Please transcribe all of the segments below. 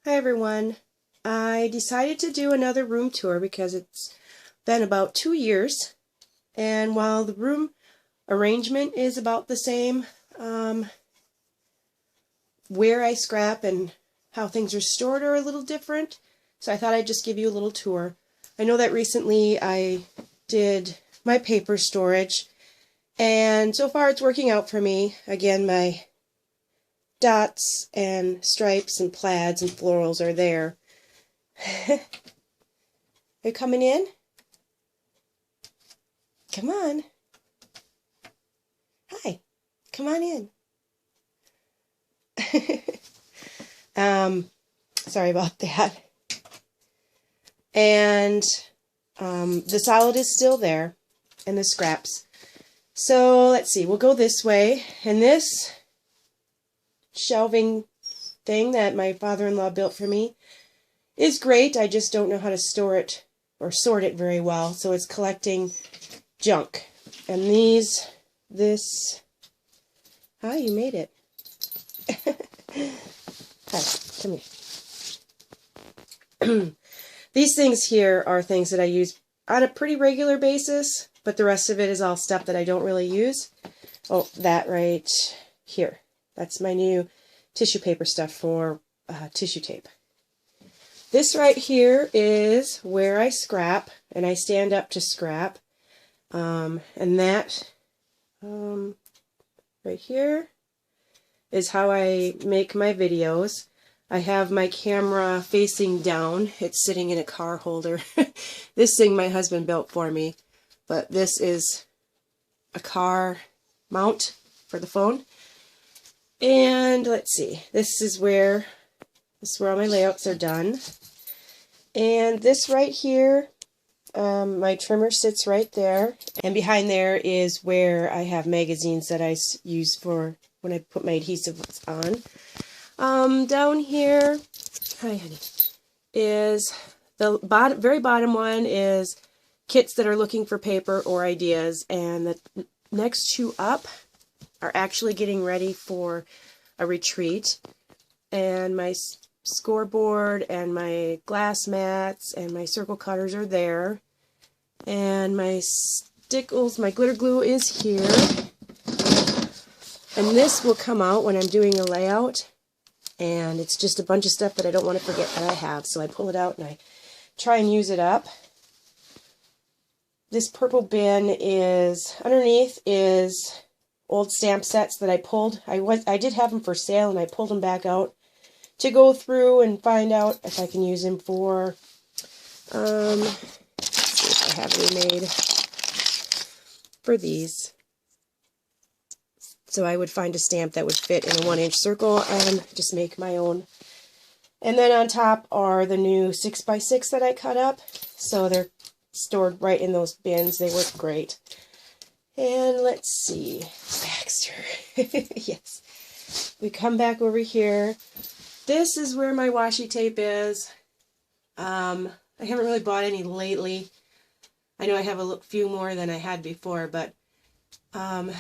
Hi everyone. I decided to do another room tour because it's been about 2 years, and while the room arrangement is about the same, where I scrap and how things are stored are a little different, so I thought I'd just give you a little tour. I know that recently I did my paper storage, and so far it's working out for me. Again, my dots and stripes and plaids and florals are there. Are you coming in? Come on. Hi. Come on in. Sorry about that. And the solid is still there, and the scraps. So let's see, we'll go this way, and this shelving thing that my father-in-law built for me is great. I just don't know how to store it or sort it very well, so it's collecting junk. And hi, you made it. Hi, come here. These things here are things that I use on a pretty regular basis, but the rest of it is all stuff that I don't really use. Oh, that right here. That's my new tissue paper stuff for tissue tape. This right here is where I scrap, and I stand up to scrap. And that right here is how I make my videos. I have my camera facing down. It's sitting in a car holder. This thing my husband built for me, but this is a car mount for the phone. And let's see, this is where all my layouts are done. And this right here, my trimmer sits right there. And behind there is where I have magazines that I use for when I put my adhesives on. Down here, hi honey, is the very bottom one is kits that are looking for paper or ideas. And the next two up are actually getting ready for a retreat, and my scoreboard and my glass mats and my circle cutters are there, and my stickles, my glitter glue is here, and this will come out when I'm doing a layout, and it's just a bunch of stuff that I don't want to forget that I have, so I pull it out and I try and use it up. This purple bin is underneath is old stamp sets that I pulled. I did have them for sale, and I pulled them back out to go through and find out if I can use them for, let's see if I have any made for these. So I would find a stamp that would fit in a 1-inch circle and just make my own. And then on top are the new 6x6 that I cut up. So they're stored right in those bins. They work great. And let's see, Baxter. Yes. We come back over here. This is where my washi tape is. I haven't really bought any lately. I know I have a few more than I had before, but I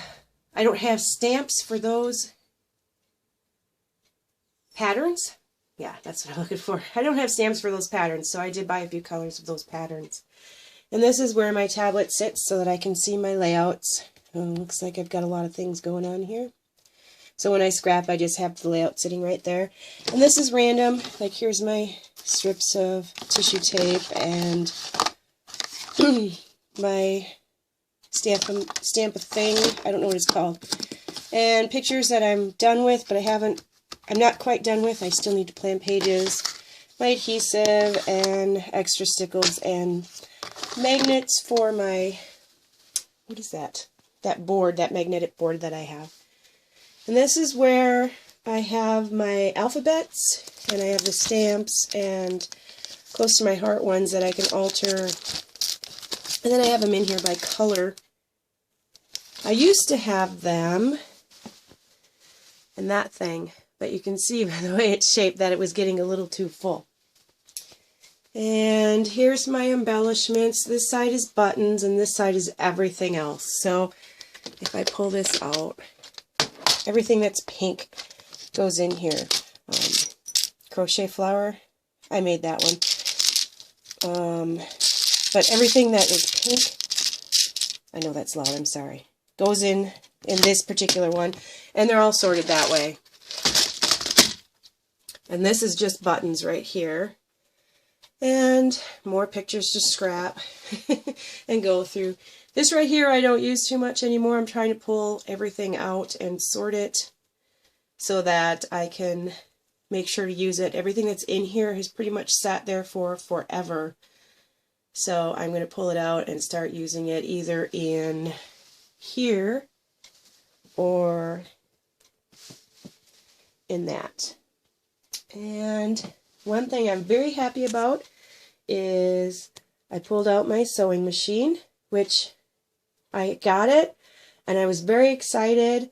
don't have stamps for those patterns. Yeah, that's what I'm looking for. I don't have stamps for those patterns, so I did buy a few colors of those patterns. And this is where my tablet sits so that I can see my layouts. Looks like I've got a lot of things going on here. So when I scrap, I just have the layout sitting right there. And this is random. Like, here's my strips of tissue tape and my stamp a thing. I don't know what it's called. And pictures that I'm done with, but I'm not quite done with. I still need to plan pages. My adhesive and extra stickles and magnets for my, what is that? That board, that magnetic board that I have. And this is where I have my alphabets, and I have the stamps and close to my heart ones that I can alter. And then I have them in here by color. I used to have them in that thing, but you can see by the way it's shaped that it was getting a little too full. And here's my embellishments. This side is buttons, and this side is everything else. So if I pull this out, everything that's pink goes in here. crochet flower. I made that one. But everything that is pink, I know that's loud, I'm sorry, goes in this particular one, and they're all sorted that way. And this is just buttons right here. And more pictures to scrap and go through. This right here I don't use too much anymore. I'm trying to pull everything out and sort it so that I can make sure to use it. Everything that's in here has pretty much sat there for forever. So I'm going to pull it out and start using it either in here or in that. And one thing I'm very happy about is I pulled out my sewing machine, which I got it, and I was very excited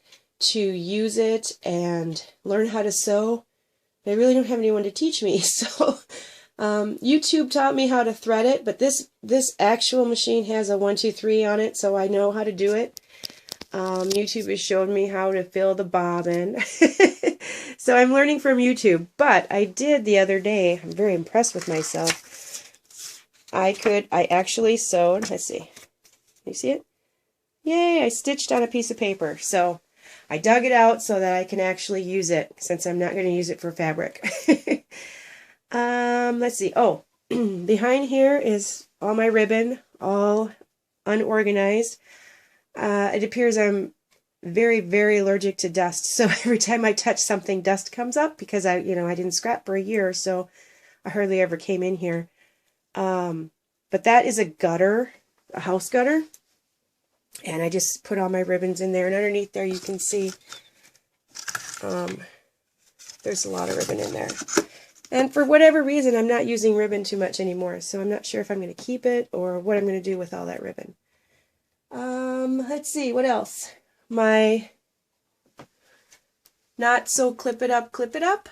to use it and learn how to sew. I really don't have anyone to teach me, so YouTube taught me how to thread it, but this actual machine has a 1, 2, 3 on it, so I know how to do it. YouTube has showed me how to fill the bobbin. So I'm learning from YouTube, but I did the other day. I'm very impressed with myself. I actually sewed, let's see. You see it? Yay, I stitched on a piece of paper. So I dug it out so that I can actually use it, since I'm not going to use it for fabric. Let's see. Oh, behind here is all my ribbon, all unorganized. It appears I'm very, very allergic to dust. So every time I touch something, dust comes up because I didn't scrap for a year, so I hardly ever came in here. But that is a gutter, a house gutter. And I just put all my ribbons in there. And underneath there you can see there's a lot of ribbon in there. And for whatever reason, I'm not using ribbon too much anymore. So I'm not sure if I'm going to keep it or what I'm going to do with all that ribbon. Let's see, what else? My not so clip it up.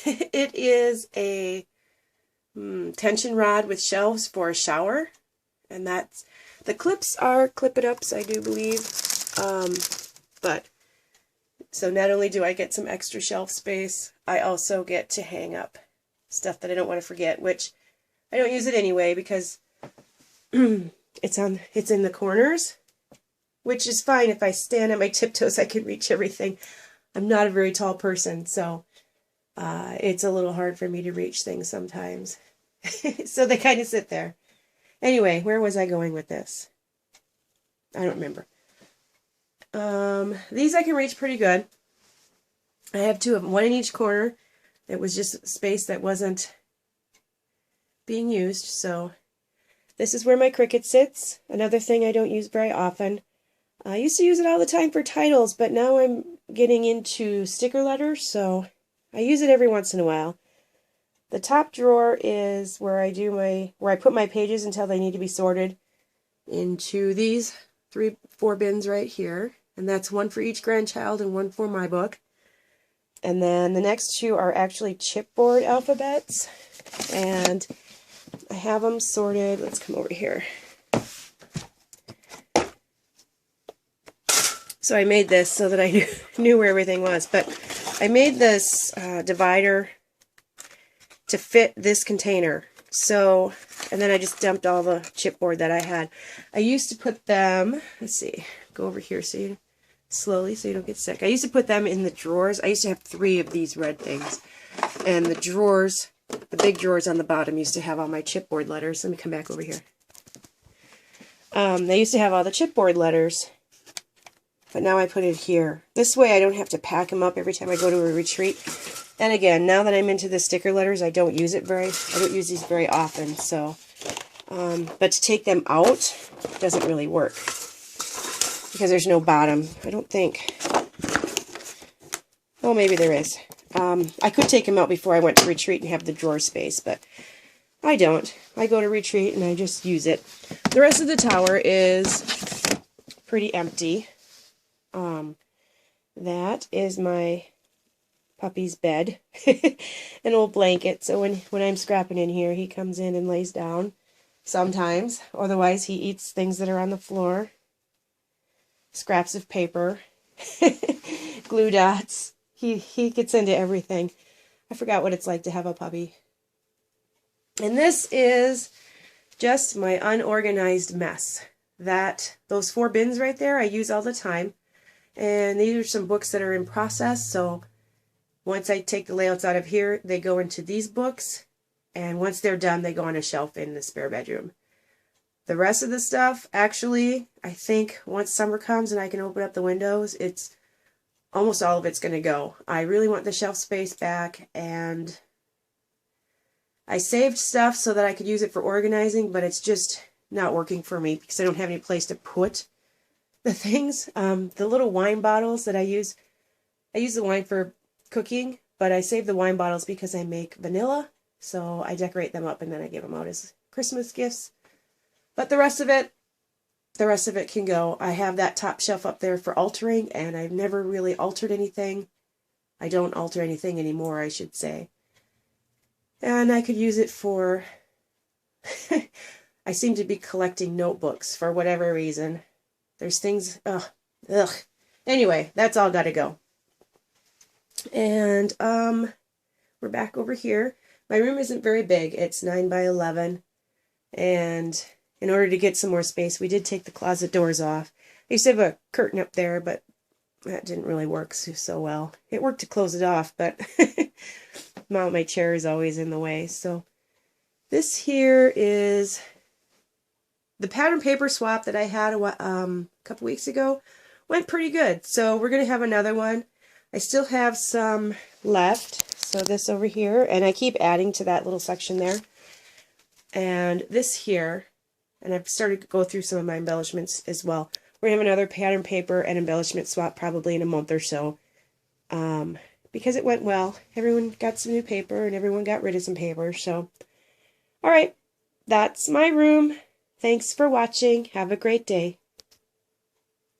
It is a tension rod with shelves for a shower. And that's, the clips are clip it ups, I do believe. But, so not only do I get some extra shelf space, I also get to hang up stuff that I don't want to forget, which I don't use it anyway because it's in the corners, which is fine. If I stand on my tiptoes, I can reach everything. I'm not a very tall person, so it's a little hard for me to reach things sometimes. So they kind of sit there. Anyway, where was I going with this? I don't remember. These I can reach pretty good. I have 2 of them, 1 in each corner. It was just space that wasn't being used, so this is where my Cricut sits. Another thing I don't use very often. I used to use it all the time for titles, but now I'm getting into sticker letters, so I use it every once in a while. The top drawer is where I put my pages until they need to be sorted into these 4 bins right here. And that's 1 for each grandchild and 1 for my book. And then the next 2 are actually chipboard alphabets. And I have them sorted. Let's come over here. So I made this so that I knew where everything was. But I made this divider to fit this container. So, and then I just dumped all the chipboard that I had. I used to put them, let's see, go over here slowly so you don't get sick. I used to put them in the drawers. I used to have 3 of these red things. And the drawers, the big drawers on the bottom used to have all my chipboard letters. Let me come back over here. They used to have all the chipboard letters. But now I put it here. This way I don't have to pack them up every time I go to a retreat. And again, now that I'm into the sticker letters, I don't use these very often. So, but to take them out doesn't really work because there's no bottom. I don't think. Oh, maybe there is. I could take them out before I went to retreat and have the drawer space, but I don't. I go to retreat and I just use it. The rest of the tower is pretty empty. That is my puppy's bed, an old blanket. So when I'm scrapping in here, he comes in and lays down sometimes. Otherwise, he eats things that are on the floor. Scraps of paper, glue dots. He gets into everything. I forgot what it's like to have a puppy. And this is just my unorganized mess. Those 4 bins right there I use all the time. And these are some books that are in process, so once I take the layouts out of here, they go into these books, and once they're done, they go on a shelf in the spare bedroom. The rest of the stuff, actually, I think once summer comes and I can open up the windows, it's almost all of it's going to go. I really want the shelf space back, and I saved stuff so that I could use it for organizing, but it's just not working for me because I don't have any place to put the things. The little wine bottles that I use the wine for cooking, but I save the wine bottles because I make vanilla, so I decorate them up and then I give them out as Christmas gifts. But the rest of it can go. I have that top shelf up there for altering, and I've never really altered anything. I don't alter anything anymore, I should say. And I could use it for I seem to be collecting notebooks for whatever reason. There's things, ugh. Anyway, that's all got to go. And we're back over here. My room isn't very big. It's 9 by 11. And in order to get some more space, we did take the closet doors off. I used to have a curtain up there, but that didn't really work so well. It worked to close it off, but my chair is always in the way. So this here is the pattern paper swap that I had a couple weeks ago. Went pretty good. So we're going to have another one. I still have some left. So this over here, and I keep adding to that little section there. And this here, and I've started to go through some of my embellishments as well. We're going to have another pattern paper and embellishment swap probably in a month or so. Because it went well. Everyone got some new paper and everyone got rid of some paper. So, alright, that's my room. Thanks for watching. Have a great day.